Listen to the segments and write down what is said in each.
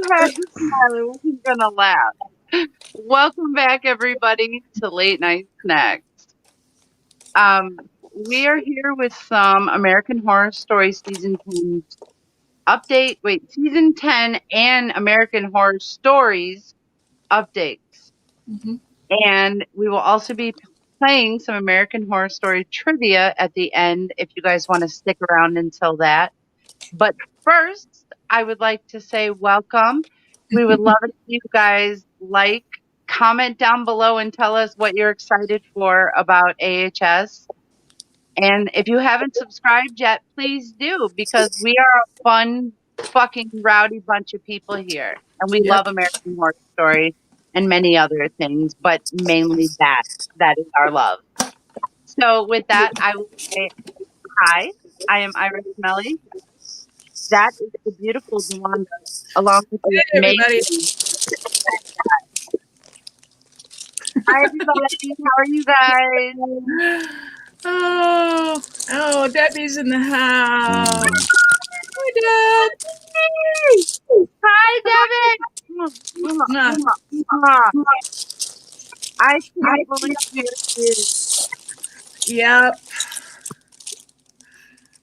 You had to smile. I wasn't gonna laugh. Welcome back, everybody, to Late Night Snacks. We are here with some American Horror Story Season 10 update. Wait, Season 10 and American Horror Stories updates. Mhm. And we will also be playing some American Horror Story trivia at the end if you guys want to stick around until that. But first, I would like to say welcome. We would love if you guys comment down below and tell us what you're excited for about AHS. And if you haven't subscribed yet, please do, because we are a fun, fucking rowdy bunch of people here. And we Yep. love American Horror Story and many other things, but mainly that. That is our love. So with that, I will say hi. I am Iris Melly. That is the beautiful Dewanda, along with the Hey, everybody. amazing. Hi, everybody. How are you guys? Oh, Debbie's in the house. Hi, Deb. Hi, Devin. Mwah. I can't believe you're here. Yep.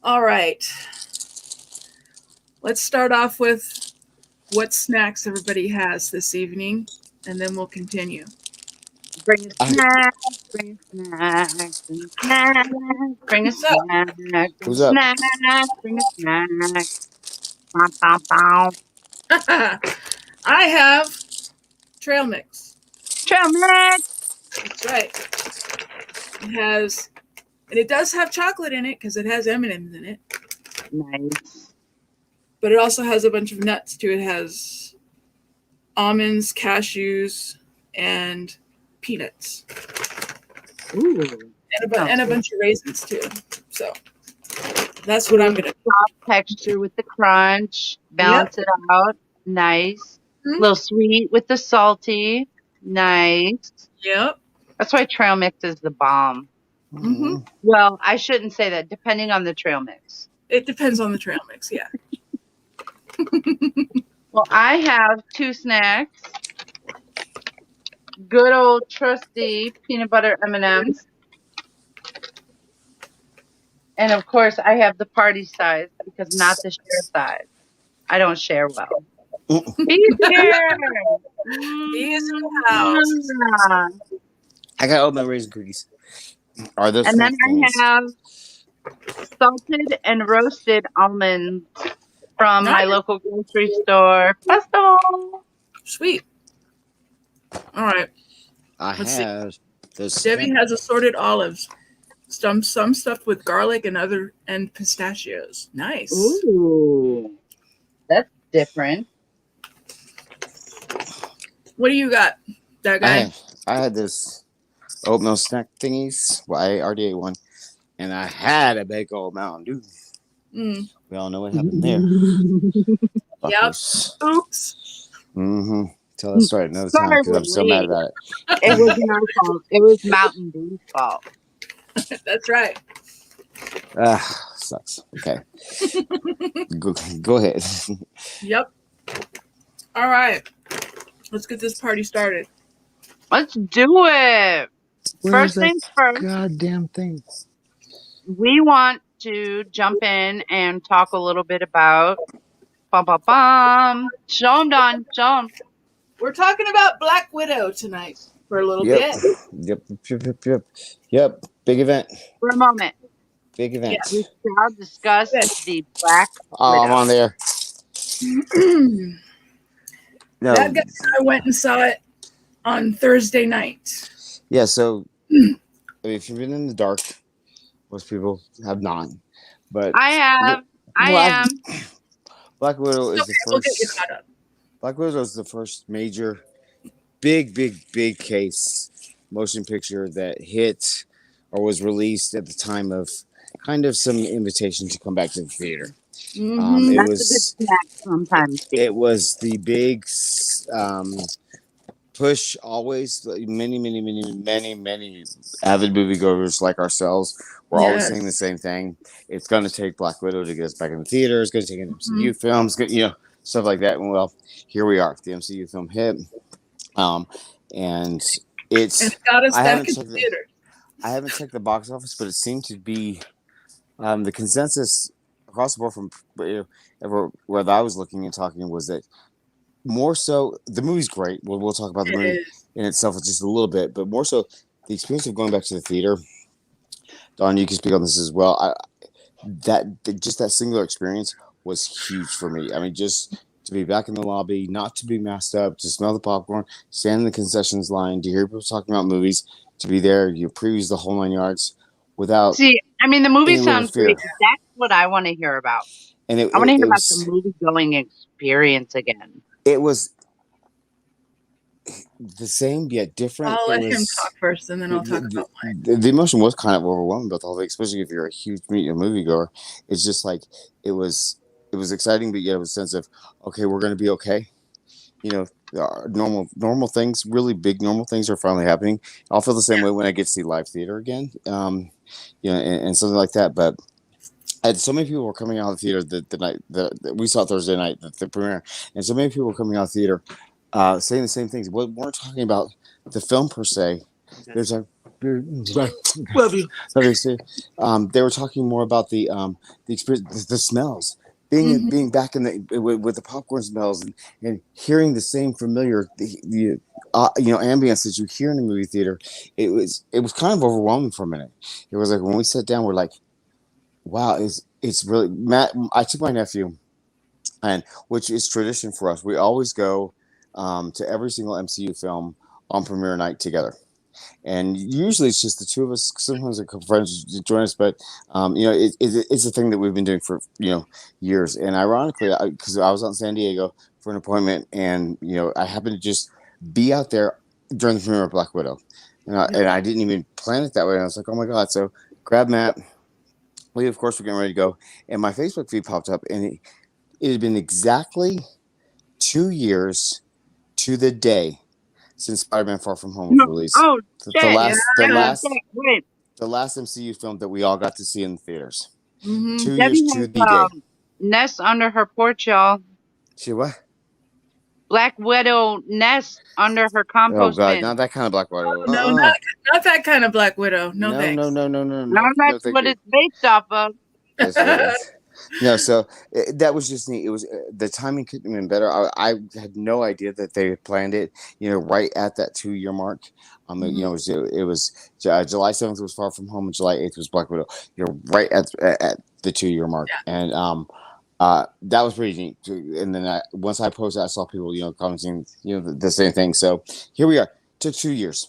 All right. Let's start off with what snacks everybody has this evening, and then we'll continue. Bring a snack, bring a snack, bring a snack, bring a snack, bring a Who's up? snack, bring a snack. Bow, bow, bow. I have trail mix. Trail mix. That's right. It has, and it does have chocolate in it because it has M&Ms in it. Nice. But it also has a bunch of nuts too. It has almonds, cashews, and peanuts. Ooh. And a bunch of raisins too. So that's what I'm gonna do. Soft texture with the crunch. Balance it out. Nice. Mhm. A little sweet with the salty. Nice. Yep. That's why trail mix is the bomb. Mm-hmm. Well, I shouldn't say that, depending on the trail mix. It depends on the trail mix, yeah. Well, I have two snacks. Good old trusty peanut butter M&Ms. And of course, I have the party size because not the share size. I don't share well. Be here. He is in the house. I got oatmeal raisin cookies. Are those? And then I have salted and roasted almonds from my local grocery store. Festival. Sweet. All right. I have those. Debbie has assorted olives. Some stuffed with garlic and pistachios. Nice. Ooh. That's different. What do you got, that guy? I had this oatmeal snack thingies. Well, I already ate one, and I had a big old Mountain Dew. Mm. We all know what happened there. Yep. Oops. Mm-hmm. Tell that story another time because I'm so mad about it. It was my fault. It was Mountain Dew's fault. That's right. Sucks. Okay. Go ahead. Yep. All right. Let's get this party started. Let's do it. First things first. Goddamn thing. We want to jump in and talk a little bit about Show 'em, Don. Show 'em. We're talking about Black Widow tonight for a little bit. Yep. Big event. For a moment. Big event. Yeah, we shall discuss the Black Widow. I'm on there. No. That guy and I went and saw it on Thursday night. Yeah, so if you've been in the dark, most people have not. But I am. Black Widow is the first. We'll get you caught up. Black Widow is the first major, big case motion picture that hit or was released at the time of kind of some invitation to come back to the theater. Mm-hmm. It was the big push. Always, many avid moviegoers like ourselves were always saying the same thing. It's going to take Black Widow to get us back in the theater. It's going to take an MCU film. stuff like that. And well, here we are. The MCU film hit, and And it's it got us I back haven't in checked the theaters. I haven't checked the box office, but it seemed to be the consensus across the board from where I was looking and talking was that more so the movie's great. We'll talk about the It movie is. in itself just a little bit, but more so the experience of going back to the theater. Don, you can speak on this as well. Just that singular experience was huge for me. I mean, just to be back in the lobby, not to be masked up, to smell the popcorn, stand in the concessions line, to hear people talking about movies, to be there, you previews the whole 9 yards without See, I mean, the movie any little sounds great. fear. That's what I want to hear about. And I want to hear it about the was movie going experience again. it was the same yet different. I'll It let him was talk first, and then I'll talk about mine. the emotion was kind of overwhelming about the whole thing, especially if you're a huge moviegoer. It's just like it was exciting, but yet it was a sense of okay, we're going to be okay. You know, normal things, really big normal things are finally happening. I'll feel the same way when I get to see live theater again, and something like that. But and so many people were coming out of the theater the night that we saw Thursday night, the premiere, and so many people were coming out of the theater saying the same things. We weren't talking about the film per se. There's a Love you. they were talking more about the experience, the smells, being back in with the popcorn smells and hearing the same familiar ambience that you hear in a movie theater. It was kind of overwhelming for a minute. It was like when we sat down, we're like, wow, it's really Matt. I took my nephew, and which is tradition for us. We always go to every single MCU film on premiere night together. And usually it's just the two of us. Sometimes a couple friends join us, but it's a thing that we've been doing for years. And ironically, because I was out in San Diego for an appointment, and I happened to just be out there during the premiere of Black Widow, and I didn't even plan it that way. And I was like, oh my god! So grab Matt. We of course were getting ready to go, and my Facebook feed popped up, and it had been exactly 2 years to the day since Spider-Man: Far From Home was released. Oh, The shit. last the last MCU film that we all got to see in the theaters. 2 Debbie years to has the day. nest under her porch, y'all. She what? Black Widow nest under her Oh compost god, bin. not that kind of Black Widow. No, not that kind of Black Widow. No, thanks. No. That's Thank what you. it's based off of. No, so that was just neat. It was the timing couldn't have been better. I had no idea that they had planned it. Right at that 2 year mark. It was July 7th was Far From Home, and July 8th was Black Widow. Right at the 2 year mark, and that was pretty neat. And then once I posted, I saw people commenting the same thing. So here we are. Took 2 years.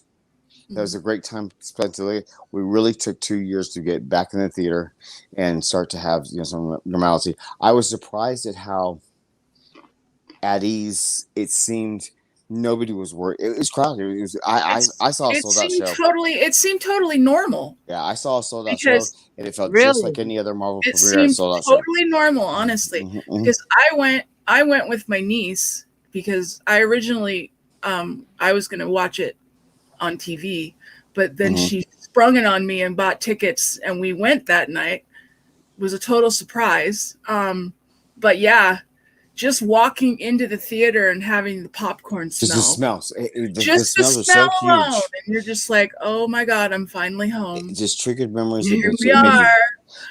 That was a great time spent today. We really took 2 years to get back in the theater and start to have some normality. I was surprised at how at ease it seemed. Nobody was worried. It was crowded. I saw a sold out show. It seemed totally normal. Yeah, I saw a sold out show, and it felt just like any other Marvel It premiere. seemed Sold out totally show. normal, honestly. Because I went with my niece because I originally I was going to watch it on TV, but then she sprung it on me and bought tickets, and we went that night. It was a total surprise. But yeah, just walking into the theater and having the popcorn smell. Just the smells. The smells are smell so alone, huge. and you're just like, oh my god, I'm finally home. It just triggered memories. Here we are.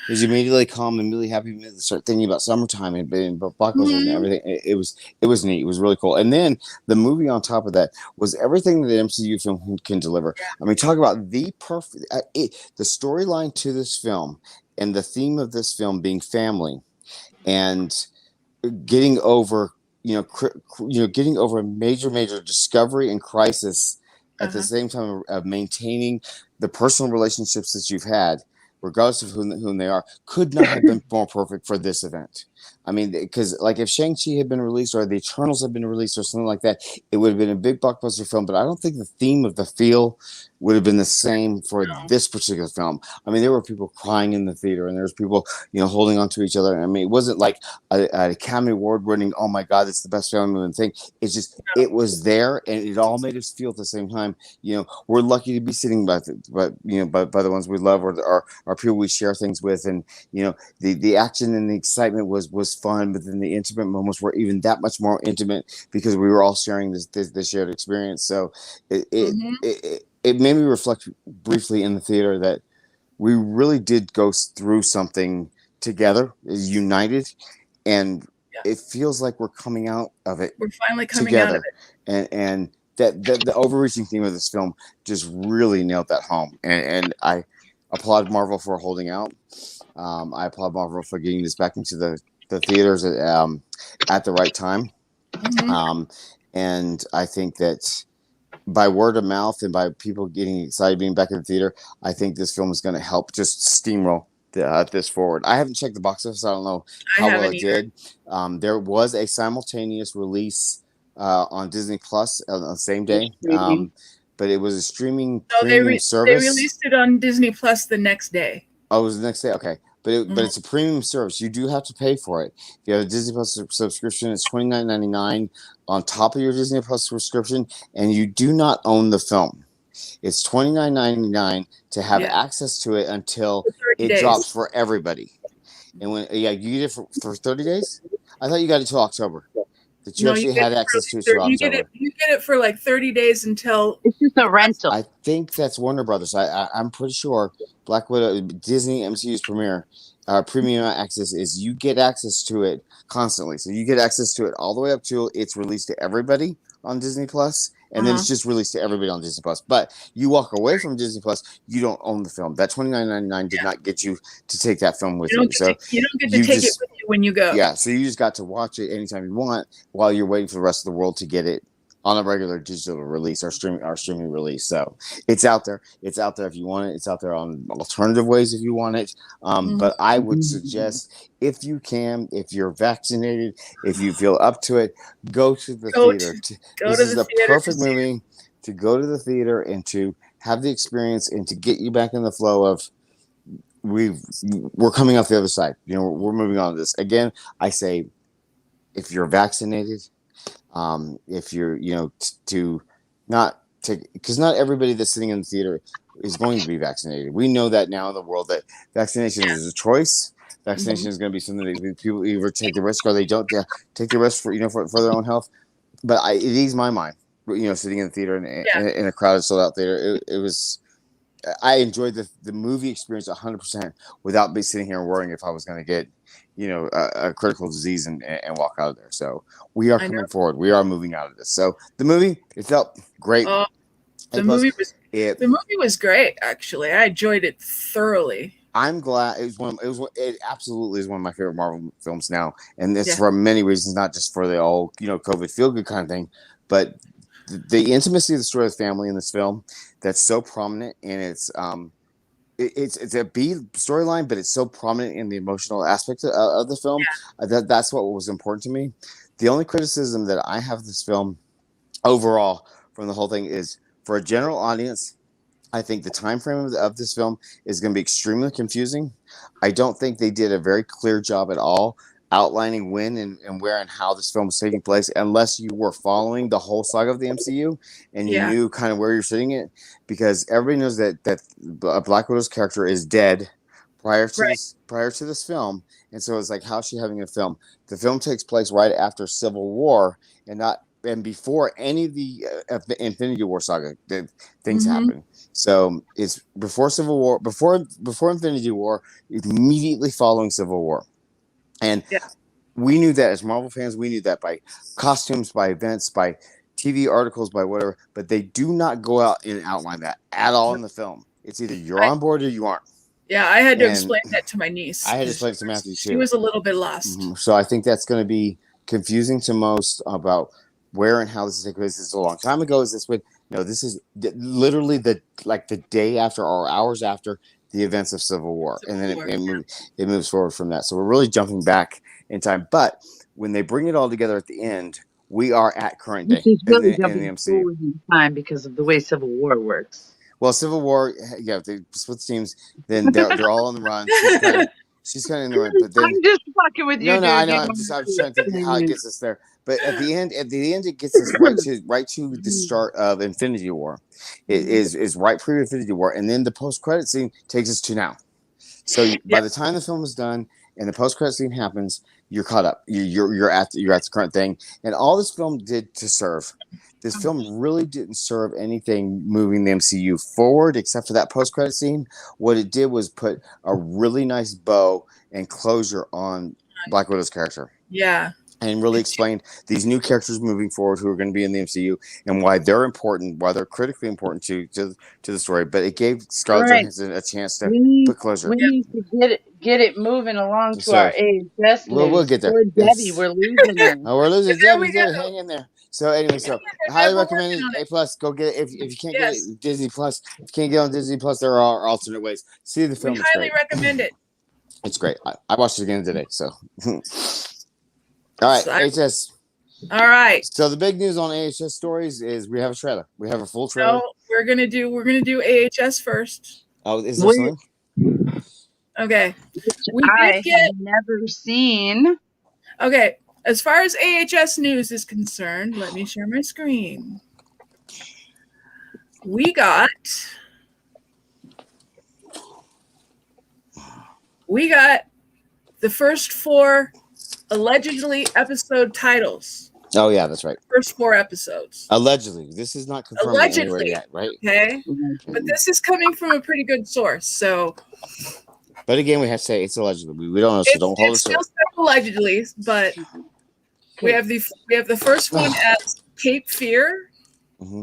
It was immediately calm and really happy to start thinking about summertime and blockbusters and everything. It was neat. It was really cool. And then the movie on top of that was everything that MCU film can deliver. I mean, talk about the perfect the storyline to this film and the theme of this film being family and getting over getting over a major discovery and crisis at the same time of maintaining the personal relationships that you've had, regardless of whom they are, could not have been more perfect for this event. I mean, because like if Shang-Chi had been released or the Eternals had been released or something like that, it would have been a big blockbuster film. But I don't think the theme of the feel would have been the same for this particular film. I mean, there were people crying in the theater, and there was people, holding on to each other. I mean, it wasn't like an Academy Award winning, oh my God, it's the best family movie thing. It's just, it was there, and it all made us feel at the same time. We're lucky to be sitting by the ones we love, or our people we share things with, and the action and the excitement was fun, but then the intimate moments were even that much more intimate because we were all sharing this shared experience. So it made me reflect briefly in the theater that we really did go through something together, united, and it feels like we're coming out of it. We're finally coming together. out of it. And that the overreaching theme of this film just really nailed that home. And I applaud Marvel for holding out. I applaud Marvel for getting this back into the theaters at the right time. And I think that by word of mouth and by people getting excited being back in the theater, I think this film is going to help just steamroll this forward. I haven't checked the box office. I don't know how well it did. There was a simultaneous release on Disney Plus on the same day, but it was a streaming premium service. They released it on Disney Plus the next day. Oh, it was the next day? Okay. But it's a premium service. You do have to pay for it. If you have a Disney Plus subscription, it's $29.99 on top of your Disney Plus subscription, and you do not own the film. It's $29.99 to have access to it until it drops for everybody. And you get it for 30 days? I thought you got it till October. That you actually had access to it till October. You get it for like 30 days until it's just a rental. I think that's Warner Brothers. I'm pretty sure Black Widow, Disney MCU's premium access is you get access to it constantly. So you get access to it all the way up to it's released to everybody on Disney Plus, and then it's just released to everybody on Disney Plus. But you walk away from Disney Plus, you don't own the film. That $29.99 did not get you to take that film with you. So you don't get to take it with you when you go. Yeah, so you just got to watch it anytime you want while you're waiting for the rest of the world to get it on a regular digital release or streaming release. So it's out there. It's out there if you want it. It's out there on alternative ways if you want it. But I would suggest, if you can, if you're vaccinated, if you feel up to it, go to the theater. This is the perfect movie to go to the theater and to have the experience and to get you back in the flow of we're coming out the other side. We're moving on to this. Again, I say, if you're vaccinated, if you're, to not take, because not everybody that's sitting in the theater is going to be vaccinated. We know that now in the world that vaccination is a choice. Vaccination is going to be something that people either take the risk or they don't take the risk for their own health. But it eased my mind, sitting in the theater in a crowded, sold out theater. It was. I enjoyed the movie experience 100% without be sitting here and worrying if I was going to get, a critical disease and walk out of there. So we are coming forward. We are moving out of this. So the movie, it felt great. The movie was great. Actually, I enjoyed it thoroughly. I'm glad it absolutely is one of my favorite Marvel films now, and it's for many reasons, not just for the old COVID feel good kind of thing, but the intimacy of the story of the family in this film that's so prominent, and it's a B storyline, but it's so prominent in the emotional aspect of the film. That's what was important to me. The only criticism that I have of this film overall from the whole thing is, for a general audience, I think the time frame of this film is going to be extremely confusing. I don't think they did a very clear job at all outlining when and where and how this film was taking place, unless you were following the whole saga of the MCU and you knew kind of where you're sitting it, because everybody knows that Black Widow's character is dead prior to this film, and so it's like, how's she having a film? The film takes place right after Civil War and before any of the Infinity War saga things happen. So it's before Civil War, before Infinity War, immediately following Civil War. And we knew that as Marvel fans, we knew that by costumes, by events, by TV articles, by whatever, but they do not go out and outline that at all in the film. It's either you're on board or you aren't. Yeah, I had to explain that to my niece. I had to explain it to Matthew too. She was a little bit lost. So I think that's going to be confusing to most about where and how this is taking place. This is a long time ago. Is this when? No, this is literally the day after or hours after the events of Civil War, and then it moves forward from that. So we're really jumping back in time. But when they bring it all together at the end, we are at current day in the MCU. time because of the way Civil War works. Well, Civil War, yeah, they split the teams. Then they're all on the run. She's kind of in the run, but then I'm just fucking with you, no, I dude. know. I was trying to think how it gets us there. But at the end, it gets us right to the start of Infinity War. It is right pre Infinity War, and then the post credit scene takes us to now. So by the time the film is done and the post credit scene happens, you're caught up. You're at the current thing, and all this film did to serve. This film really didn't serve anything moving the MCU forward except for that post credit scene. What it did was put a really nice bow and closure on Black Widow's character. Yeah. And really explained these new characters moving forward who are going to be in the MCU and why they're important, why they're critically important to the story. But it gave Scarlett Johansson a chance to put closure. We need to get it moving along to So, our AHS news. we'll get there. Poor Debbie, we're losing her. Oh, we're losing There Debbie. we go. Hang in there. So anyway, highly recommend it. A+. Go get it. If you can't get it, Disney Plus. If you can't get on Disney Plus, there are alternate ways. See the film. We highly recommend it. It's great. I watched it again today. So, all right, AHS. All right. So the big news on AHS stories is we have a trailer. We have a full trailer. So we're gonna do AHS first. Oh, is there something? Okay. I have never seen. Okay. As far as AHS news is concerned, let me share my screen. We got the first 4 allegedly episode titles. Oh yeah, that's right. First 4 episodes. Allegedly. This is not confirmed anywhere yet, right? Okay. But this is coming from a pretty good source. So but again, we have to say it's allegedly. We don't know, so don't hold us to it. It's still allegedly, but we have the first one as Cape Fear. Mm-hmm.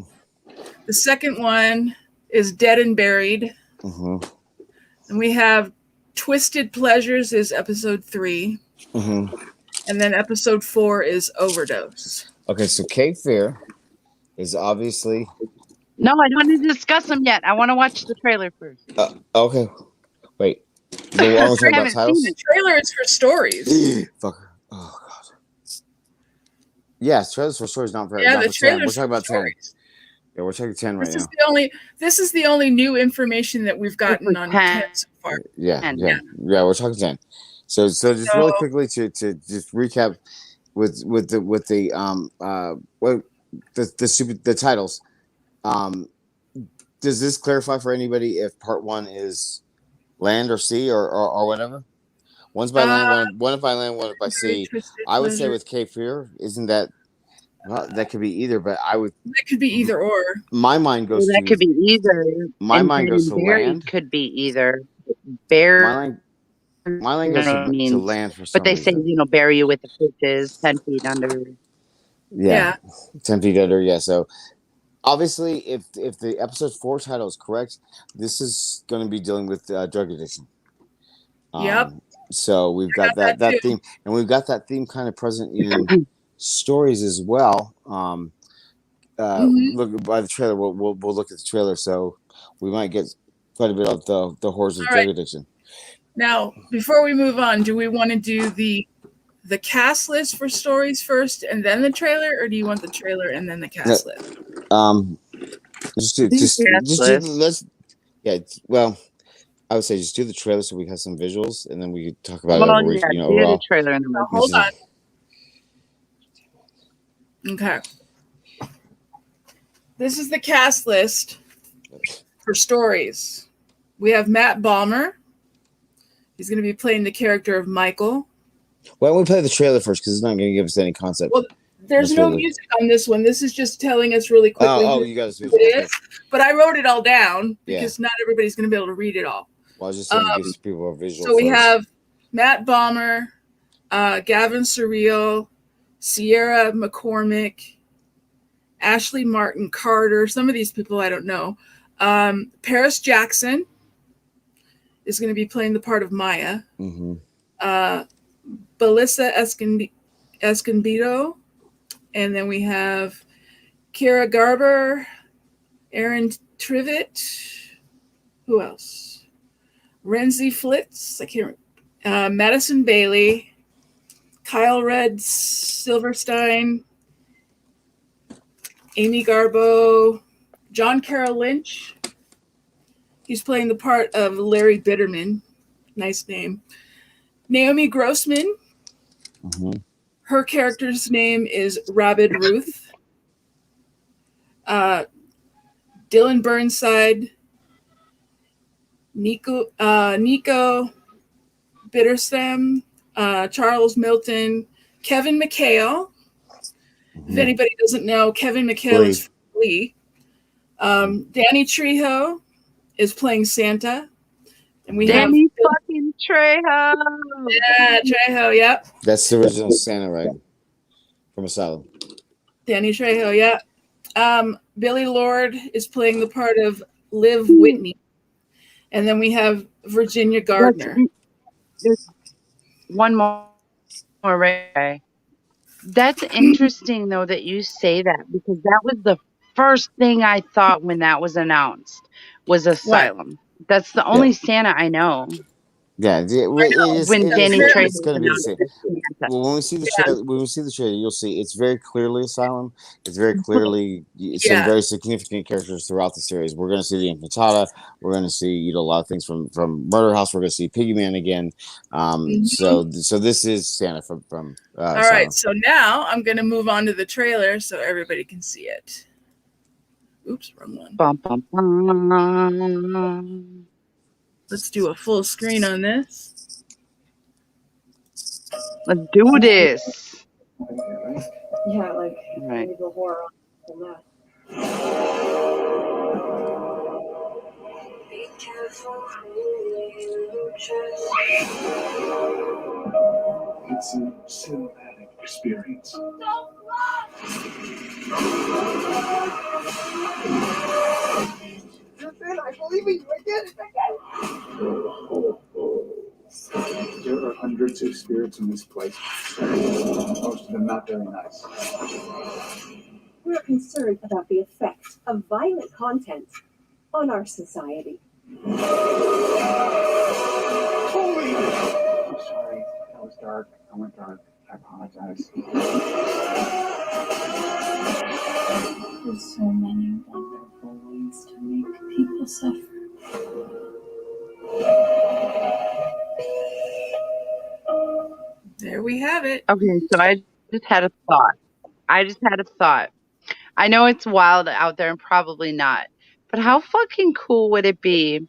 The second one is Dead and Buried. Mm-hmm. And we have Twisted Pleasures is episode 3. Mm-hmm. And then episode 4 is Overdose. Okay, so Cape Fear is obviously. No, I don't want to discuss them yet. I want to watch the trailer first. Okay. Wait. The one we're talking about titles? The trailer is for stories. Fucker. Oh, God. Yeah, trailers for stories, not for, yeah, not the for 10. We're trailers talking about stories. 10. Yeah, we're talking 10 right now. This is the only new information that we've gotten on 10 so far. Yeah, we're talking 10. So just really quickly to just recap with the titles. Does this clarify for anybody if part 1 is land or sea or whatever? One's by land, one by land, one by sea. I would say with Cape Fear, isn't that? Well, that could be either, but I would. That could be either or. My mind goes. That could be either. My mind goes to land. Could be either. Bear. My line goes to land for some But they reason. say, bury you with the fishes 10 feet under. Yeah. 10 feet under. Yeah. So obviously, if the episode 4 title is correct, this is going to be dealing with drug addiction. Yep. So we've got that theme, and we've got that theme kind of present in stories as well. Look by the trailer. We'll look at the trailer, so we might get quite a bit of the horrors of drug addiction. Now, before we move on, do we want to do the cast list for stories first and then the trailer, or do you want the trailer and then the cast list? Well, I would say just do the trailer so we have some visuals, and then we could talk about do overall. The trailer and then hold on. Okay. This is the cast list for stories. We have Matt Balmer. He's going to be playing the character of Michael. Why don't we play the trailer first, because it's not going to give us any concept. Well, there's no music on this one. This is just telling us really quickly you got to who it is. But I wrote it all down because not everybody's going to be able to read it all. Well, I was just saying it gives people a visual. So we have Matt Balmer, Gavin Surreal, Sierra McCormick, Ashley Martin Carter. Some of these people I don't know. Paris Jackson is going to be playing the part of Maya. Mm-hmm. Belissa Escondido. And then we have Kira Garber, Aaron Trivet. Who else? Renzi Flitz. I can't remember. Madison Bailey. Kyle Red Silverstein. Amy Garbo. John Carroll Lynch. He's playing the part of Larry Bitterman. Nice name. Naomi Grossman. Mm-hmm. Her character's name is Rabid Ruth. Dylan Burnside. Nico Bittersam. Charles Milton. Kevin McHale. If anybody doesn't know, Kevin McHale is from Glee. Danny Trejo is playing Santa. And we have Danny fucking Trejo. Yeah, Trejo, yep. That's the original Santa, right? From Asylum. Danny Trejo, yeah. Billy Lord is playing the part of Liv Whitney. And then we have Virginia Gardner. There's one more, right? That's interesting, though, that you say that, because that was the first thing I thought when that was announced was Asylum. What? That's the only Santa I know. Yeah, it is. When Danny Trejo it's going to be the same. Well, when we see the trailer, you'll see it's very clearly Asylum. It's very clearly some very significant characters throughout the series. We're going to see the Infantata. We're going to see a lot of things from Murder House. We're going to see Piggyman again. So this is Santa from All right, so now I'm going to move on to the trailer so everybody can see it. Oops, wrong one. Bum, bum, bum. Let's do a full screen on this. Let's do this. Yeah, like right. The horror on that. Be careful who you trust. It's a cinematic experience. I believe in you. I did it. There are hundreds of spirits in this place. Most of them not very nice. We're concerned about the effect of violent content on our society. I'm sorry. That was dark. I went dark. I apologize. There's so many wonderful ways to make people suffer. There we have it. Okay, so I just had a thought. I know it's wild out there and probably not, but how fucking cool would it be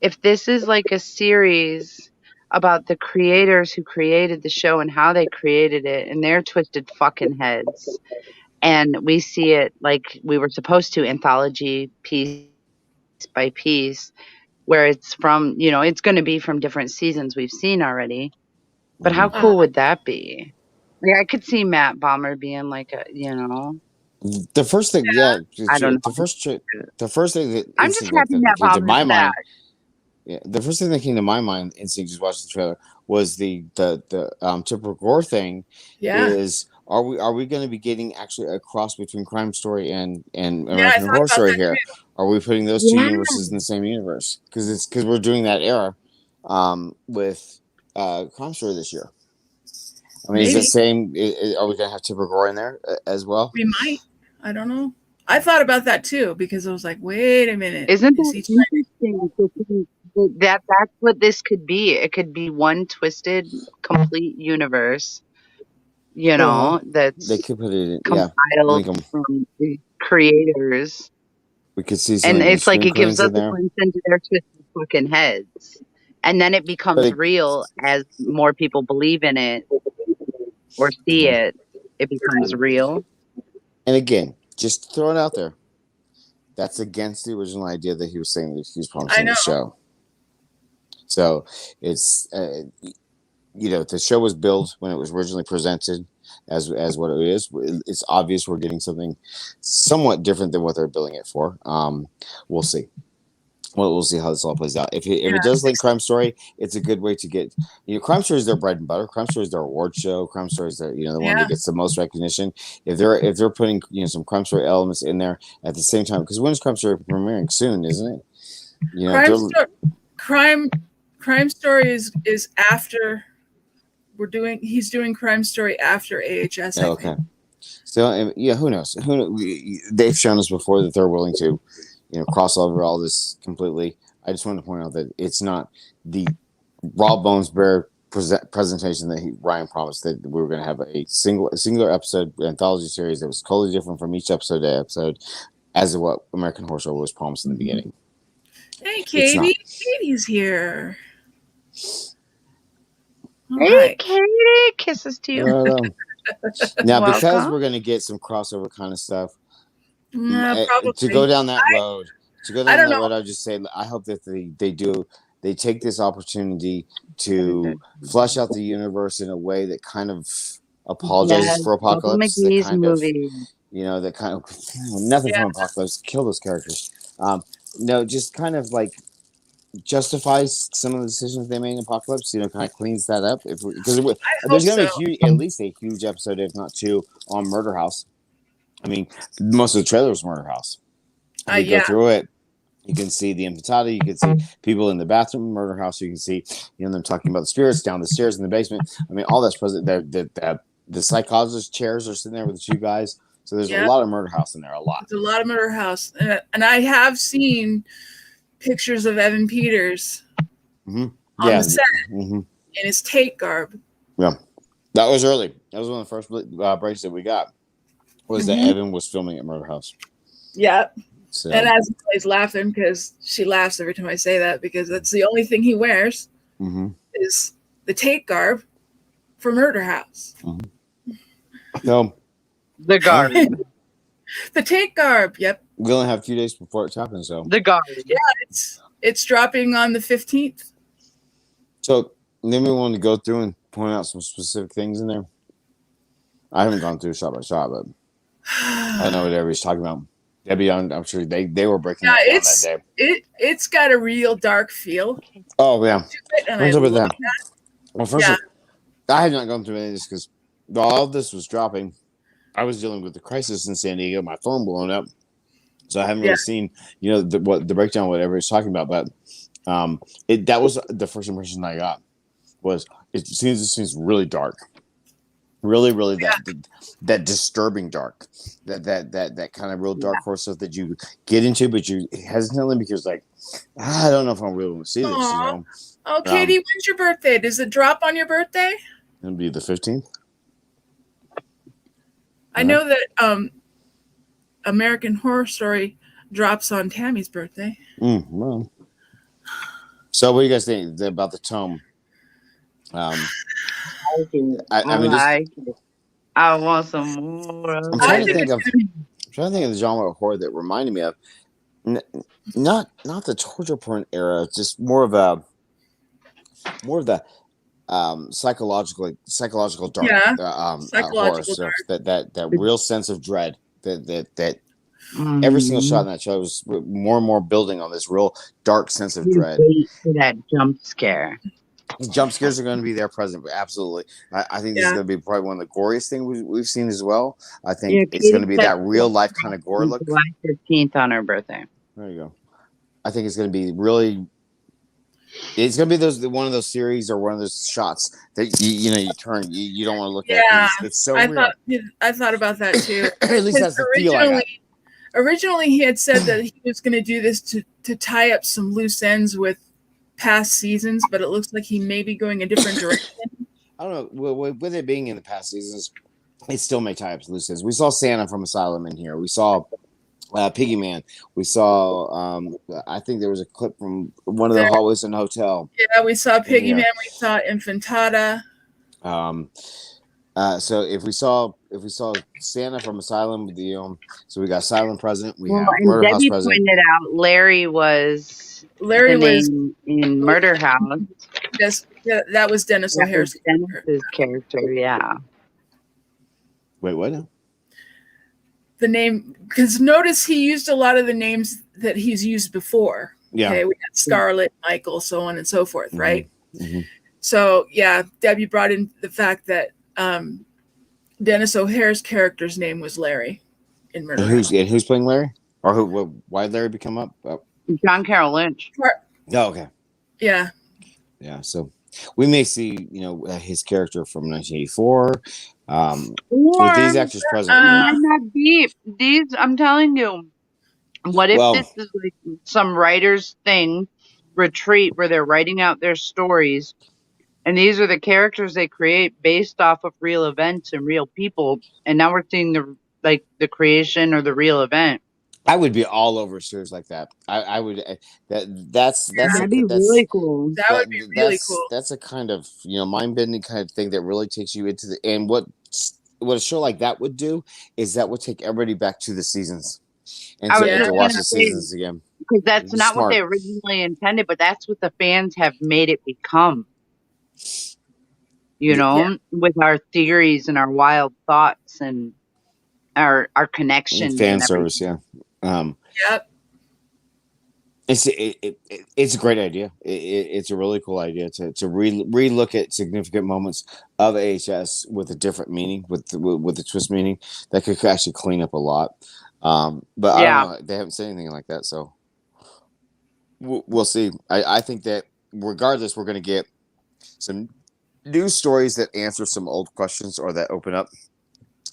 if this is like a series about the creators who created the show and how they created it and their twisted fucking heads, and we see it like we were supposed to, anthology piece by piece, where it's from, it's going to be from different seasons we've seen already. But how cool would that be? Like, I could see Matt Bomber being like the first thing, I don't know. the first thing that I'm just happy Matt came to my Bomber's mind. back. Yeah, the first thing that came to my mind instantly just watching the trailer was the typical gore thing. Yeah. Is are we going to be getting actually a cross between Crime Story and American Horror Story here? Too. Are we putting those two universes in the same universe? Because we're doing that era with Crime Story this year. I mean, is it same? Are we going to have typical gore in there as well? We might. I don't know. I thought about that too because I was like, wait a minute. Isn't that interesting? That's what this could be. It could be one twisted, complete universe. That's they could put it in, compiled from the creators. We could see and it's like it gives us a glimpse into their twisted fucking heads, and then it becomes real as more people believe in it or see it. It becomes real. And again, just throw it out there. That's against the original idea that he was saying that he was promising the show. So it's the show was built when it was originally presented as what it is. It's obvious we're getting something somewhat different than what they're billing it for. We'll see. Well, we'll see how this all plays out. If it does link Crime Story, it's a good way to get. Crime Story is their bread and butter. Crime Story is their award show. Crime Story is the one that gets the most recognition. If they're putting some Crime Story elements in there at the same time, because when is Crime Story premiering? Soon, isn't it? Crime Story is after he's doing Crime Story after AHS. I think. So who knows? They've shown us before that they're willing to cross over all this completely. I just want to point out that it's not the raw bones bear presentation that Ryan promised, that we were going to have a singular episode anthology series that was totally different from each episode to episode, as of what American Horror Story was promised in the beginning. Hey, Katie. Katie's here. All Hey, right. Katie, kisses to you. Now, because Welcome. we're going to get some crossover kind of stuff, Probably. to go down that road, I would just say I hope that they take this opportunity to flesh out the universe in a way that kind of apologizes for Apocalypse. McGee's that kind movie. of, that kind of nothing from Apocalypse. Kill those characters. No, just kind of like justifies some of the decisions they made in Apocalypse. Kind of cleans that up. Because there's going to be at least a huge episode, if not two, on Murder House. I mean, most of the trailer was Murder House. If you go through it, you can see the infantata. You can see people in the bathroom, Murder House. You can see them talking about the spirits down the stairs in the basement. I mean, all that's present. The psychologist chairs are sitting there with the two guys. So there's a lot of Murder House in there. A lot. There's a lot of Murder House, and I have seen pictures of Evan Peters on the set in his Tate garb. Yeah, that was early. That was one of the first breaks that we got. Was that Evan was filming at Murder House? Yeah. So. And as always laughing, because she laughs every time I say that, because that's the only thing he wears is the Tate garb for Murder House. No. The garb. The Tate garb. Yep. We only have 2 days before it happens, so. The garb. Yeah, it's dropping on the 15th. So then we want to go through and point out some specific things in there. I haven't gone through shot by shot, but I know what everybody's talking about. Debbie, I'm sure they were breaking that down that day. It's got a real dark feel. Oh yeah. What's up with that? Well, first Yeah. I had not gone through any of this because all of this was dropping. I was dealing with the crisis in San Diego, my phone blown up, so I haven't really seen the breakdown, whatever it's talking about. But that was the first impression I got was it seems really dark. Really, that disturbing dark, that kind of real dark horror stuff that you get into, but you hesitantly because like I don't know if I'm really going to see this. Oh, Katie, when's your birthday? Does it drop on your birthday? It'll be the 15th. I know that American Horror Story drops on Tammy's birthday. Well. So, what do you guys think about the tome? I want some more. I'm trying to think of the genre of horror that reminded me of not the torture porn era, just more of the psychological dark horror stuff. That real sense of dread that every single shot in that show was more and more building on this real dark sense of dread. Wait for that jump scare. The jump scares are going to be there present, but absolutely. I think this is going to be probably one of the goriest things we've seen as well. I think it's going to be that real life kind of gore look. July 15th on her birthday. There you go. I think it's going to be really. It's going to be one of those series or one of those shots that you turn you don't want to look at. It's so weird. I thought about that too. At least that's the feel I got. Originally, he had said that he was going to do this to tie up some loose ends with past seasons, but it looks like he may be going a different direction. I don't know. With it being in the past seasons, it still may tie up loose ends. We saw Santa from Asylum in here. We saw Piggy Man. We saw. I think there was a clip from one of the hallways in the hotel. Yeah, we saw Piggy Man. We saw Infantata. So if we saw Santa from Asylum, so we got Silent President. We have and Murder House Debbie President. pointed out Larry was in Murder House. Yes, that was Dennis O'Hare's character. Yeah. Wait, what? The name, because notice he used a lot of the names that he's used before. Yeah. Okay, we had Scarlett, Michael, so on and so forth, right? Mm-hmm. So yeah, Debbie brought in the fact that Dennis O'Hare's character's name was Larry in Murder House. And who's playing Larry? Or why did Larry become up? Oh. John Carroll Lynch. Oh, okay. Yeah. Yeah. So we may see, his character from 1984. With these actors present. Not deep. These, I'm telling you. What if this is like some writer's thing retreat where they're writing out their stories, and these are the characters they create based off of real events and real people. And now we're seeing the creation or the real event. I would be all over a series like that. I would that's That'd be really cool. That would be really cool. that's a kind of mind bending kind of thing that really takes you into the and what a show like that would do is that would take everybody back to the seasons and I was to just watch gonna the say, seasons again. because that's not Smart. what they originally intended, but that's what the fans have made it become. With our theories and our wild thoughts and our connections And fan and service, yeah. Yep. It's a great idea. It's a really cool idea to relook at significant moments of AHS with a different meaning, with a twist meaning that could actually clean up a lot. But I don't know. They haven't said anything like that, so we'll see. I think that regardless, we're going to get some new stories that answer some old questions or that open up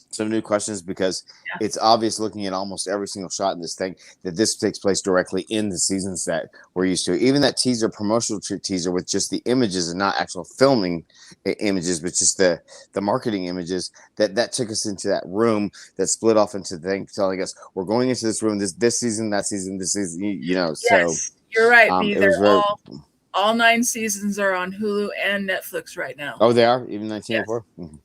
some new questions, because it's obvious looking at almost every single shot in this thing that this takes place directly in the seasons that we're used to. Even that teaser, promotional teaser with just the images and not actual filming images, but just the marketing images that took us into that room that split off into the thing telling us we're going into this room this season, that season, this season, Yes, so you're right, B. They're very, all 9 seasons are on Hulu and Netflix right now. Oh, they are? Even 1984? Yes. Mm-hmm.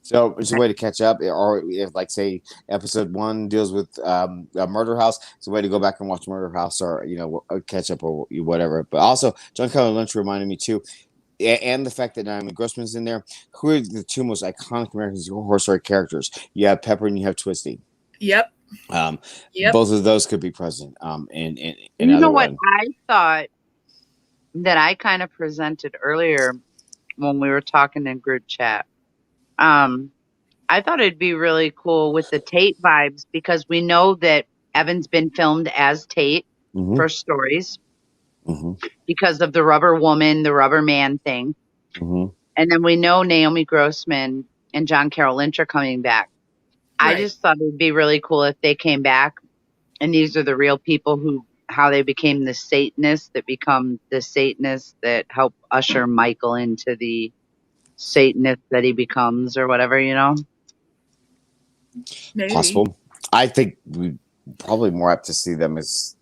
So it's a way to catch up, or if, like, say, episode 1 deals with a murder house, it's a way to go back and watch Murder House, or catch up or whatever. But also, John Kelly Lynch reminded me too, and the fact that Naomi Grossman's in there. Who are the 2 most iconic American Horror Story characters? You have Pepper and you have Twisty. Yep. Both of those could be present. And you know what I thought that I kind of presented earlier when we were talking in group chat. I thought it'd be really cool with the Tate vibes, because we know that Evan's been filmed as Tate for stories because of the Rubber Woman, the Rubber Man thing. And then we know Naomi Grossman and John Carroll Lynch are coming back. Right. I just thought it'd be really cool if they came back and these are the real people how they became the Satanists that become the Satanists that help usher Michael into the Satanist that he becomes, or whatever, Maybe. Possible. I think we probably more apt to see them as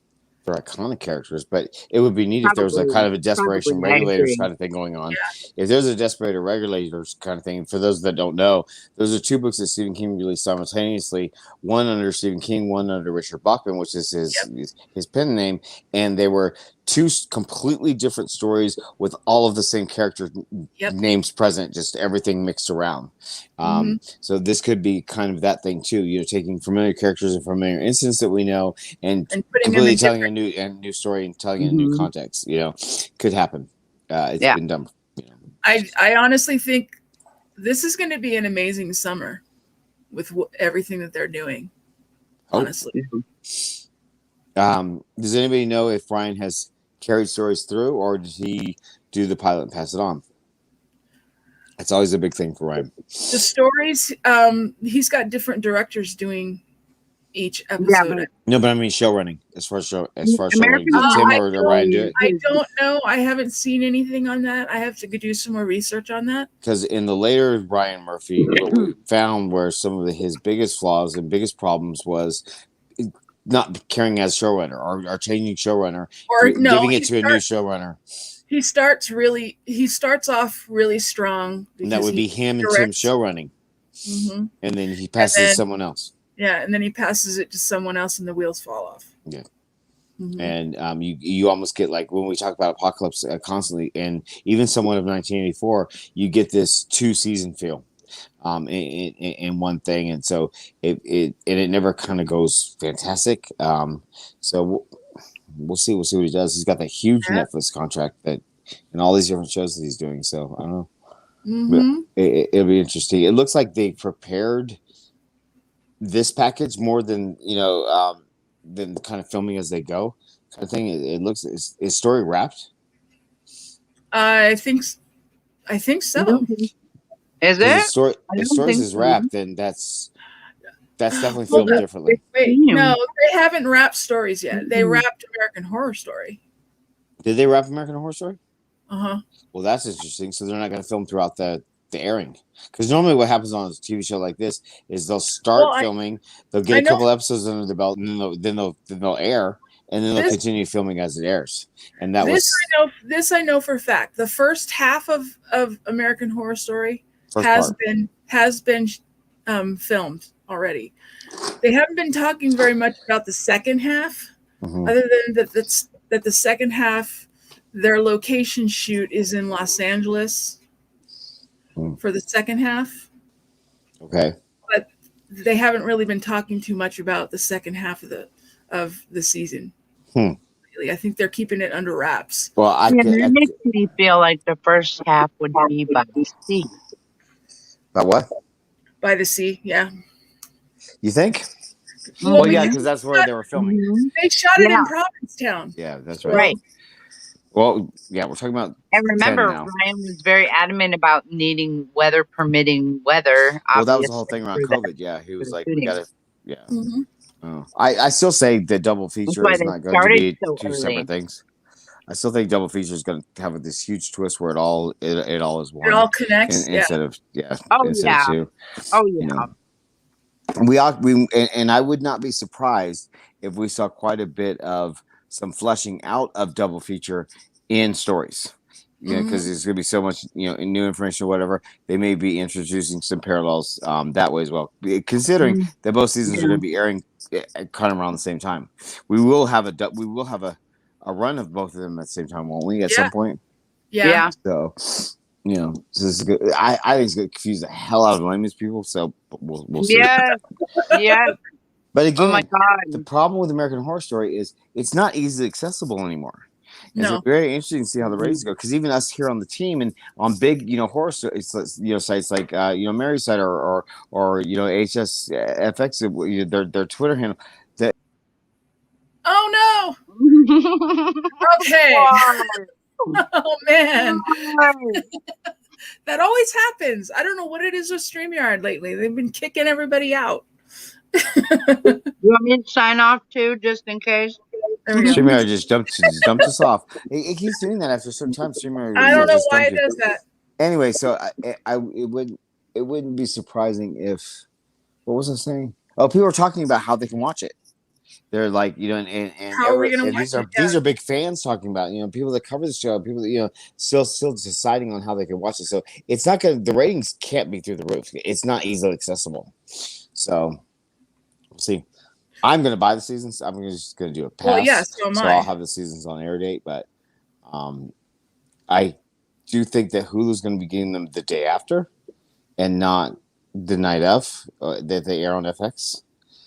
their iconic characters, but it would be neat if there was a kind of a Desperation Regulators kind of thing going on. Yeah. If there's a Desperate Regulators kind of thing, for those that don't know, those are 2 books that Stephen King released simultaneously, one under Stephen King, one under Richard Bachman, which is his pen name, and they were 2 completely different stories with all of the same character names present, just everything mixed around. So this could be kind of that thing too, taking familiar characters and familiar incidents that we know and completely telling a new story and telling it in new context. Could happen. It's been done. I honestly think this is going to be an amazing summer with everything that they're doing. Honestly. Does anybody know if Brian has carried stories through, or did he do the pilot and pass it on? That's always a big thing for Ryan. The stories, he's got different directors doing each episode. No, but I mean show running. As far as show running, did Tim or Ryan do it? I don't know. I haven't seen anything on that. I have to do some more research on that. Because in the later Brian Murphy, what we found where some of his biggest flaws and biggest problems was not carrying as showrunner or changing showrunner, or giving it to a new showrunner. He starts off really strong. And that would be him and Tim showrunning. And then he passes it to someone else. Yeah, and then he passes it to someone else and the wheels fall off. Yeah. And you almost get, like, when we talk about Apocalypse constantly, and even someone of 1984, you get this 2-season feel. In one thing, and so it never kind of goes fantastic. So we'll see what he does. He's got that huge Netflix contract and all these different shows that he's doing. So I don't know. It'll be interesting. It looks like they prepared this package more than than kind of filming as they go kind of thing. It looks is story wrapped. I think so. Is it? Stories is wrapped, then that's definitely filmed differently. Wait, no, they haven't wrapped stories yet. They wrapped American Horror Story. Did they wrap American Horror Story? Uh-huh. Well, that's interesting. So they're not going to film throughout the airing, because normally what happens on a TV show like this is they'll start Well, filming, they'll get I a know couple episodes under the belt, and then they'll air, and then they'll this. continue filming as it airs. And that This was I know. This I know for a fact. The first half of American Horror Story first has part. been filmed already. They haven't been talking very much about the second half, Mhm. other than that the second half, their location shoot is in Los Angeles for the second half. Okay. But they haven't really been talking too much about the second half of the season. Really, I think they're keeping it under wraps. Well, That makes me feel like the first half would be by the sea. About what? By the sea, yeah. You think? Well, Well, yeah, because that's where they were filming. They shot it Yeah. in Provincetown. Yeah, that's right. Right. Well, yeah, we're talking about. And remember, 10 now. Ryan was very adamant about needing weather permitting weather. Well, that was the whole thing around for that- COVID. Yeah, he was for like, the we shooting. gotta. Yeah. Mhm. Oh. I still say the double feature why is they not going to started be so two early. separate things. I still think double feature is going to have this huge twist where it all is one. It all connects. Instead of instead yeah. of two. Oh You yeah. know. And I would not be surprised if we saw quite a bit of some fleshing out of double feature in stories. You know, because there's going to be so much, new information or whatever. They may be introducing some parallels that way as well. Considering that both seasons are going to be airing kind of around the same time, we will have a run of both of them at the same time, won't we? At some point. Yeah. So, this is good. I think it's going to confuse the hell out of layman's people. So we'll see. Yes. Yes. But again, Oh my God. the problem with American Horror Story is it's not easily accessible anymore. It's No. very interesting to see how the ratings go, because even us here on the team and on big, horror sites like Mary's site or AHS FX, their Twitter handle. Oh no. Okay. Oh man. That always happens. I don't know what it is with StreamYard lately. They've been kicking everybody out. You want me to sign off too, just in case? StreamYard just dumped us off. It keeps doing that after a certain time. StreamYard. I don't know why it does that. Anyway, so it wouldn't be surprising if, what was I saying? Oh, people are talking about how they can watch it. They're like, and how are we going to watch it? These are big fans talking about, people that cover the show, people that, still deciding on how they can watch it. So it's not going to, the ratings can't be through the roof. It's not easily accessible. So we'll see. I'm going to buy the seasons. I'm just going to do a pass. Well, yeah, so am I. I'll have the seasons on air date, but I do think that Hulu's going to be getting them the day after and not the night of that they air on FX.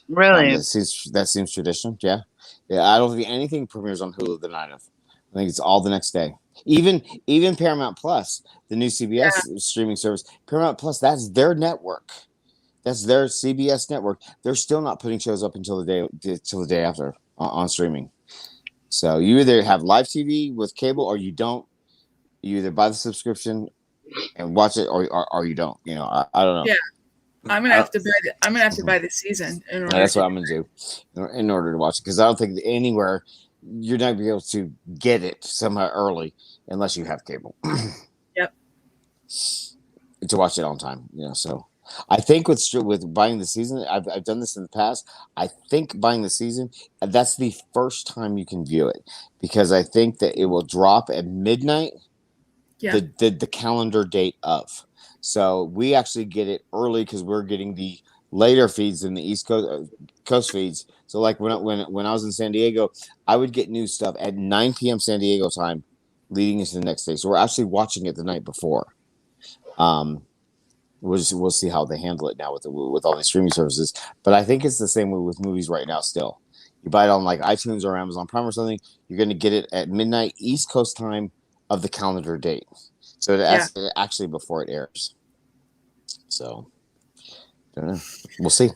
Really? That seems traditional. Yeah. I don't think anything premieres on Hulu the night of. I think it's all the next day. Even Paramount Plus, the new CBS streaming service, Paramount Plus, that's their network. That's their CBS network. They're still not putting shows up until the day after on streaming. So you either have live TV with cable or you don't. You either buy the subscription and watch it, or you don't. I don't know. Yeah. I'm gonna have to buy the season. That's what I'm gonna do in order to watch it, because I don't think anywhere you're not gonna be able to get it somehow early unless you have cable. Yep. To watch it on time, So I think with buying the season, I've done this in the past. I think buying the season, that's the first time you can view it, because I think that it will drop at midnight. Yeah. The calendar date of. So we actually get it early because we're getting the later feeds than the East Coast feeds. So like when I was in San Diego, I would get new stuff at 9 p.m. San Diego time, leading into the next day. So we're actually watching it the night before. We'll see how they handle it now with all these streaming services. But I think it's the same way with movies right now. Still, you buy it on like iTunes or Amazon Prime or something, you're going to get it at midnight East Coast time of the calendar date. So that's actually before it airs. So, don't know. We'll see.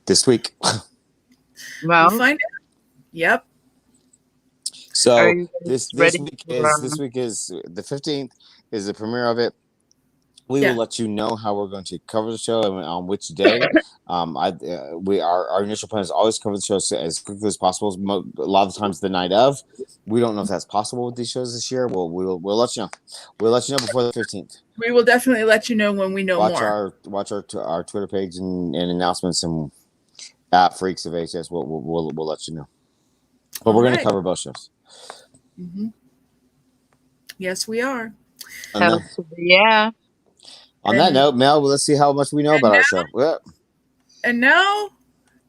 This week. Well, We'll find out. Yep. So this week is the 15th is the premiere of it. We will let you know how we're going to cover the show and on which day. Our initial plan is always cover the show as quickly as possible. A lot of the times the night of. We don't know if that's possible with these shows this year. We'll let you know. We'll let you know before the 15th. We will definitely let you know when we know more. Watch our Twitter page and announcements and Freaks of AHS. We'll let you know. But we're going to cover both shows. Mm-hmm. Yes, we are. Yeah. On that note, Mel, let's see how much we know about our show. And now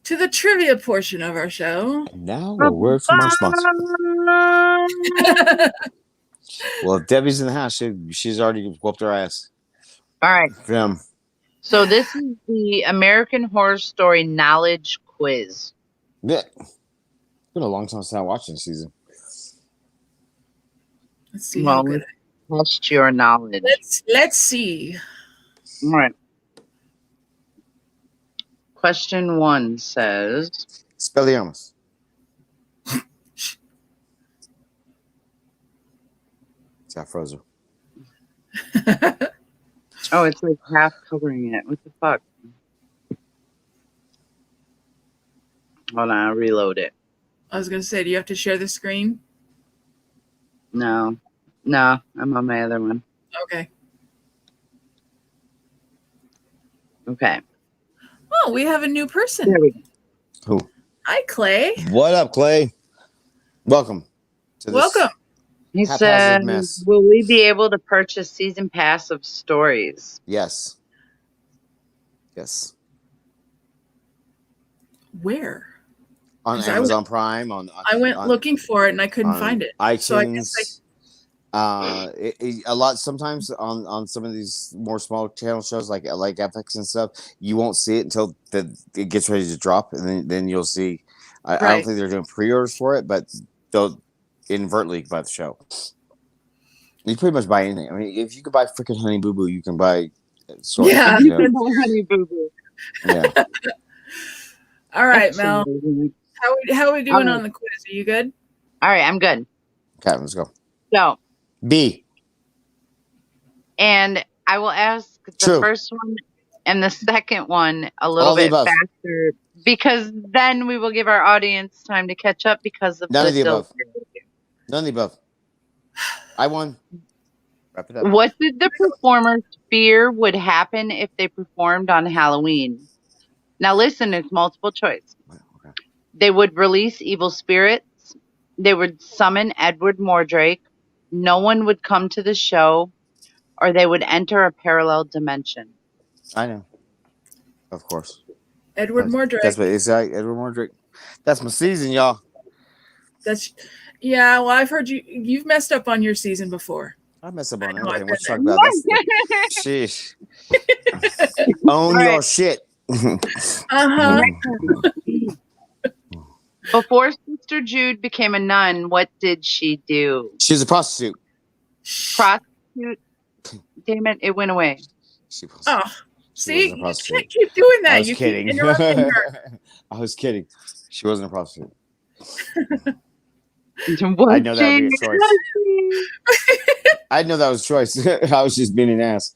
to the trivia portion of our show. Now a word from our sponsor. Well, if Debbie's in the house, she's already whooped her ass. All right. Film. So this is the American Horror Story Knowledge Quiz. Yeah. It's been a long time since I watched this season. Let's see how good. Test your knowledge. Let's see. All right. Question 1 says... Spelliarmus. It's got frozen. Oh, it's like half covering it. What the fuck? Hold on, I'll reload it. I was going to say, do you have to share the screen? No, I'm on my other one. Okay. Okay. Oh, we have a new person. There we go. Who? Hi, Clay. What up, Clay? Welcome. Welcome. He said, will we be able to purchase season pass of stories? Yes. Yes. Where? On Amazon Prime. I went looking for it and I couldn't find it. iTunes. So I guess a lot sometimes on some of these more small channel shows like FX and stuff, you won't see it until it gets ready to drop, and then you'll see. I don't think they're doing pre-orders for it, but they'll inadvertently buy the show. You pretty much buy anything. I mean, if you could buy freaking Honey Boo Boo, you can buy. Yeah, you can buy Honey Boo Boo. Yeah. All right, Mel. How are we doing on the quiz? Are you good? All right, I'm good. Okay, let's go. So B. And I will ask the first one and the second one a little bit faster, because then we will give our audience time to catch up because of None of the above. None of the above. I won. Wrap it up. What did the performers fear would happen if they performed on Halloween? Now listen, it's multiple choice. Okay. They would release evil spirits. They would summon Edward Mordrake. No one would come to the show, or they would enter a parallel dimension. I know. Of course. Edward Mordrake. That's what exactly. Edward Mordrake. That's my season, y'all. Yeah, well, I've heard you've messed up on your season before. I mess up on everything. What you talking about? Sheesh. Own your shit. Before Sister Jude became a nun, what did she do? She was a prostitute. Prostitute? Damn it, it went away. Oh, see, you can't keep doing that. You kidding. Keep interrupting her. I was kidding. She wasn't a prostitute. I know that would be a choice. I know that was a choice. I was just being an ass.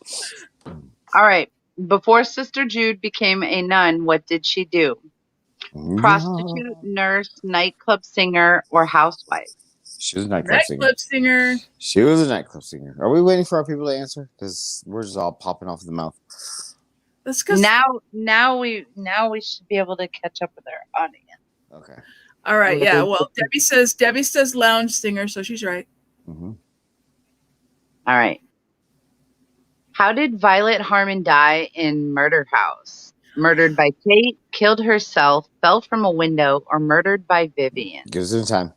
All right. Before Sister Jude became a nun, what did she do? Prostitute, nurse, nightclub singer, or housewife? She was a nightclub singer. She was a nightclub singer. Are we waiting for our people to answer? Because we're just all popping off the mouth. That's because now we should be able to catch up with our audience. Okay. All right. Yeah. Well, Debbie says lounge singer, so she's right. Mm-hmm. All right. How did Violet Harmon die in Murder House? Murdered by Kate, killed herself, fell from a window, or murdered by Vivian? Give us some time.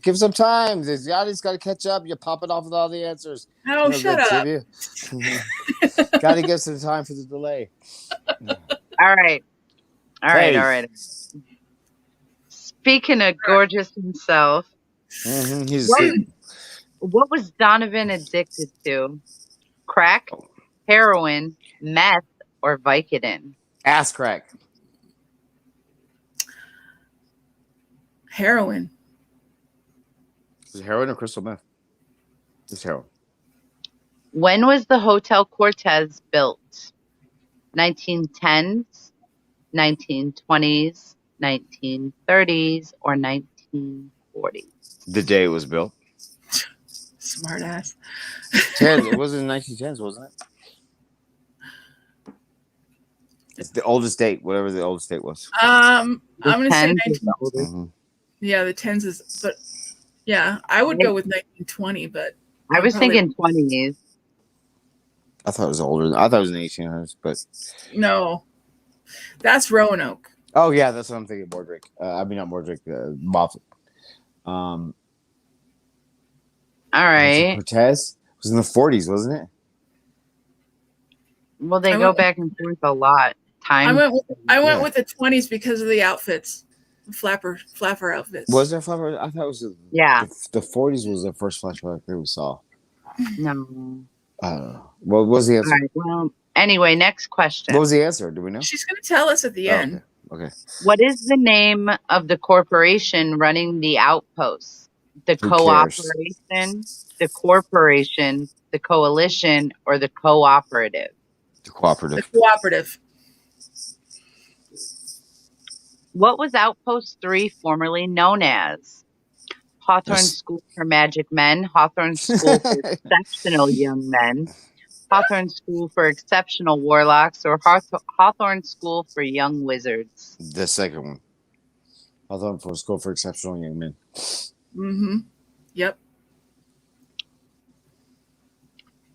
Give some time. The audience got to catch up. You're popping off with all the answers. Oh, shut up. Got to give some time for the delay. All right. Speaking of gorgeous himself, what was Donovan addicted to? Crack, heroin, meth, or Vicodin? Ass crack. Heroin. Is it heroin or crystal meth? It's heroin. When was the Hotel Cortez built? 1910s, 1920s, 1930s, or 1940s? The day it was built. Smart ass. 10. It was in the 1910s, wasn't it? It's the oldest date, whatever the oldest date was. I'm The gonna say 10s is 19. the oldest. Mm-hmm. Yeah, the tens is, but yeah, I would go with 1920. But I I'm was probably thinking 20s. I thought it was older. I thought it was in the 1800s, but no. That's Roanoke. oh yeah, that's what I'm thinking. Mordrick. I mean not Mordrick. Moffat. All right. Cortez was in the 40s, wasn't it? Well, they I go went- back and forth a lot. I Time. went Yeah. with the 20s because of the outfits, flapper outfits. Was there flapper? I thought it was Yeah. the 40s was the first flashback we saw. No. I don't know. What was the All answer? right. Well, anyway, next question. What was the answer? Do we know? She's gonna tell us at the Oh, end. okay. What is the name of the corporation running the outposts? The Who cares? cooperation, the corporation, the coalition, or the cooperative? The The cooperative. cooperative. What was Outpost 3 formerly known as? Hawthorne Yes. School for Magic Men, Hawthorne School for Exceptional Young Men, Hawthorne School for Exceptional Warlocks, or Hawthorne School for Young Wizards? The second one. Hawthorne for School for Exceptional Young Men. Mm-hmm. Yep.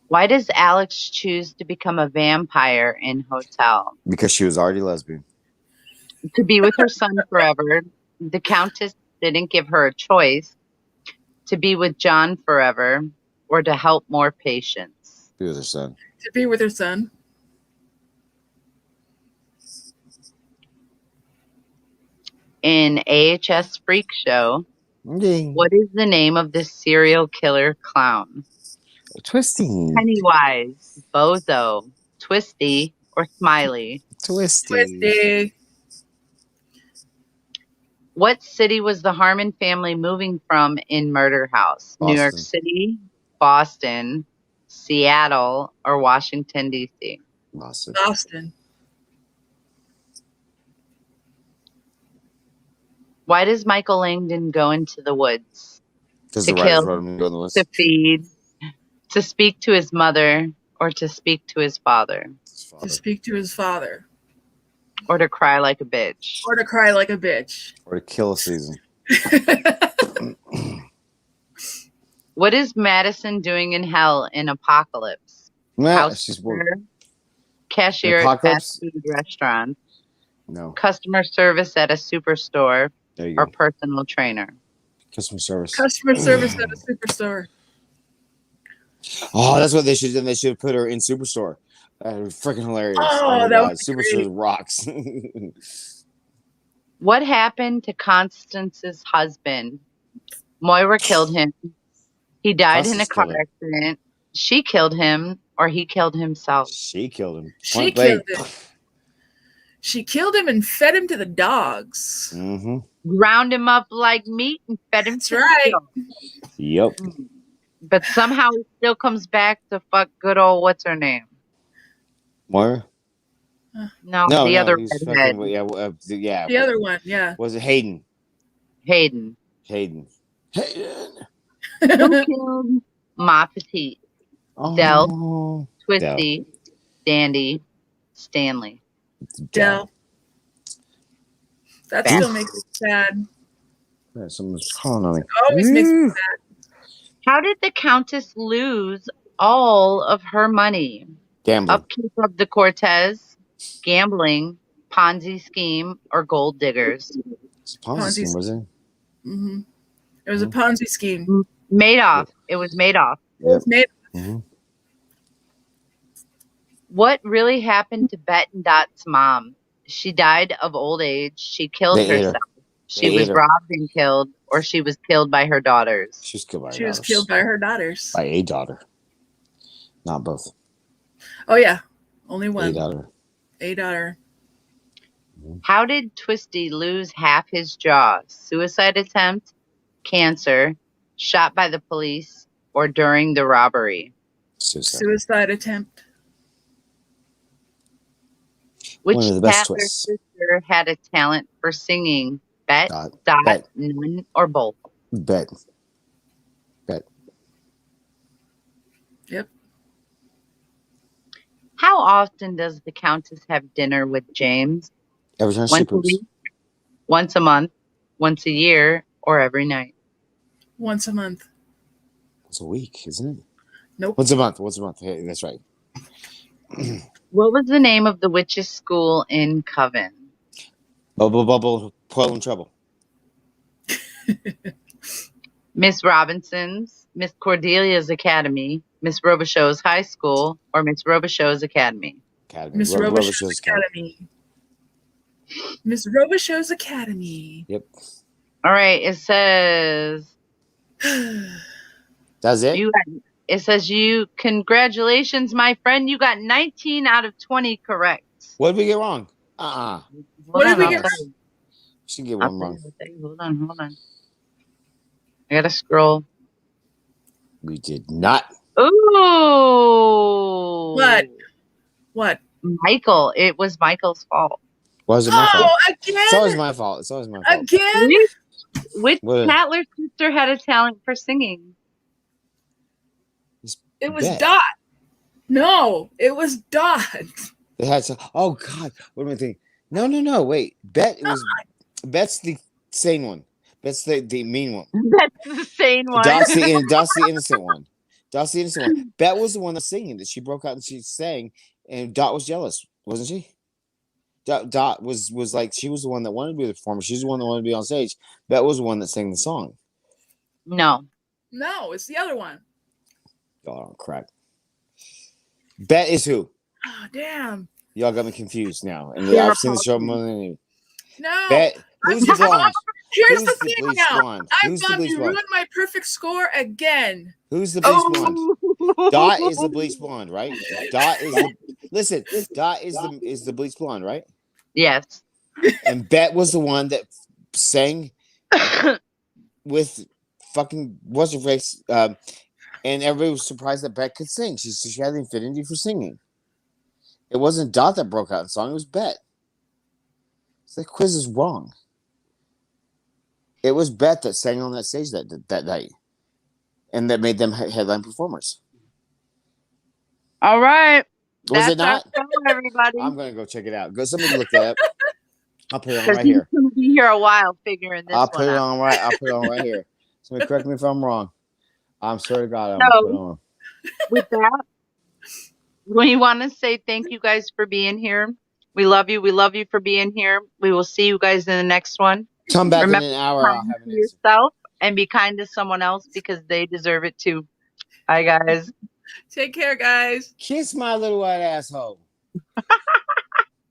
Why does Alex choose to become a vampire in Hotel? Because she was already lesbian. To be with her son forever. The Countess didn't give her a choice. To be with John forever, or to help more patients. He was her son. To be with her son. In AHS Freak Show, Ding. what is the name of this serial killer clown? Twisty. Pennywise, Bozo, Twisty, or Smiley? Twisty. Twisty. What city was the Harmon family moving from in Murder House? New York Boston. City, Boston, Seattle, or Washington, D.C.? Boston. Boston. Why does Michael Langdon go into the woods? Because To the writers kill, wrote him to go in the woods. to feed, to speak to his mother, or to speak to his father, His To father. speak to his father. or to cry like a bitch? Or to cry like a bitch. Or to kill a season. What is Madison doing in hell in Apocalypse? Nah, she's Housekeeper, bored. cashier at Apocalypse? fast food restaurant, No. customer service at a superstore, There you or go. personal trainer? Customer service. Customer service at a superstore. Oh, that's what they should do. They should put her in Superstore. Freaking hilarious. Oh, my that God. would be Superstore rocks. What happened to Constance's husband? Moira killed him. He died in a Constance car killed him. accident. She killed him, or he killed himself. She killed him. She Point killed blank. him. She killed him and fed him to the dogs. Mm-hmm. Ground him up like meat and fed him That's to right. the dog. Yep. But somehow he still comes back to fuck good old what's her name? Moira? No, No, the no, other he's redhead. fucking, yeah. The other one, yeah. Was it Hayden? Hayden. Hayden. Who killed Ma Petite? Del, Oh. Twisty, Dandy, Stanley. Dell. That Bad. still makes me sad. Yeah, someone's calling on me. Always makes me Woo. sad. How did the Countess lose all of her money? Gambling. Upkeep of the Cortez, gambling, Ponzi scheme, or gold diggers? It's a Ponzi scheme, was it? Mm-hmm. It was a Ponzi scheme. Madoff. It was Madoff. It was made. Mm-hmm. What really happened to Bet and Dot's mom? She died of old age. She killed They ate her. herself. She They was ate her. robbed and killed, or she was killed by her daughters. She was killed by her She was daughters. killed by her daughters. By a daughter. Not both. Oh yeah, only A one. daughter. A daughter. How did Twisty lose half his jaw? Suicide attempt, cancer, shot by the police, or during the robbery? Suicide attempt. Which One of the best cat or twists. sister had a talent for singing? Bet, Dot. Dot, none, or both? Bet. Yep. How often does the Countess have dinner with James? Every time she Once a poops. week, once a month, once a year, or every night? Once a month. Once a week, isn't it? Nope. Once a month. Hey, that's right. What was the name of the witches' school in Coven? Bubble, Puddle and Trouble. Miss Robinson's, Miss Cordelia's Academy, Miss Robichaud's High School, or Miss Robichaud's Academy? Miss Robichaud's Academy. Miss Robichaud's Academy. Yep. All right. It says That's it? it says congratulations, my friend. You got 19 out of 20 correct. What did we get wrong? What did we get wrong? She get one wrong. Hold on. I gotta scroll. We did not. Ooh. What? Michael. It was Michael's fault. Why is it my fault? Again? It's always my fault. Again? Which Tatler sister had a talent for singing? It was Dot. No, it was Dot. They had some. Oh God, what am I thinking? No. Wait, Bet's the sane one. Bet's the mean one. That's the sane one. Dot's the innocent one. Dot's the innocent one. Bet was the one that's singing that she broke out and she sang, and Dot was jealous, wasn't she? Dot was like she was the one that wanted to be the performer. She's the one that wanted to be on stage. Bet was the one that sang the song. No, it's the other one. Oh crap! Bet is who? Oh damn! Y'all got me confused now, and I've seen the show more than any. No. Bet who's the blonde? Here's Who's the the thing bleach now. blonde? I'm Who's the about bleach to blonde? ruin my perfect score again. Who's the bleach blonde? Dot is the bleach blonde, right? Dot is the listen. Dot is the bleach blonde, right? Yes. And Bet was the one that sang with fucking what's her face, and everybody was surprised that Bet could sing. She had the affinity for singing. It wasn't Dot that broke out in song. It was Bet. The quiz is wrong. It was Bet that sang on that stage that night, and that made them headline performers. All right. Was it not? Everybody. I'm gonna go check it out. Go, somebody look that up. I'll put it on right here. He's gonna be here a while figuring this I'll put it out. on right. I'll put it on right here. Somebody correct me if I'm wrong. I'm swear to God, I'm gonna put it on. With that, we want to say thank you guys for being here. We love you. We love you for being here. We will see you guys in the next one. Come back in an hour. I'll have an yourself and be kind to someone else because they deserve it too. Bye, guys. Take care, guys. Kiss my little white asshole.